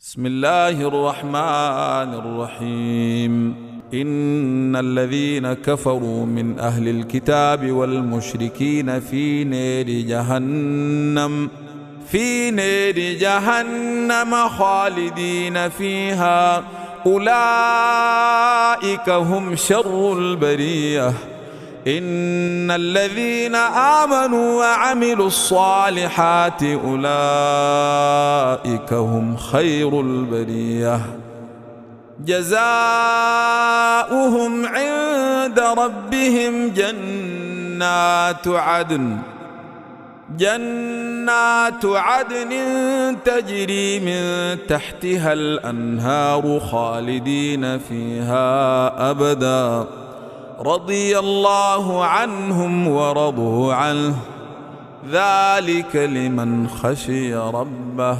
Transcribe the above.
بسم الله الرحمن الرحيم. إن الذين كفروا من أهل الكتاب والمشركين في نار جهنم خالدين فيها أولئك هم شر البرية. إن الذين آمنوا وعملوا الصالحات أولئك هم خير البرية. جزاؤهم عند ربهم جنات عدن تجري من تحتها الأنهار خالدين فيها أبدا، رضي الله عنهم ورضوا عنه، ذلك لمن خشي ربه.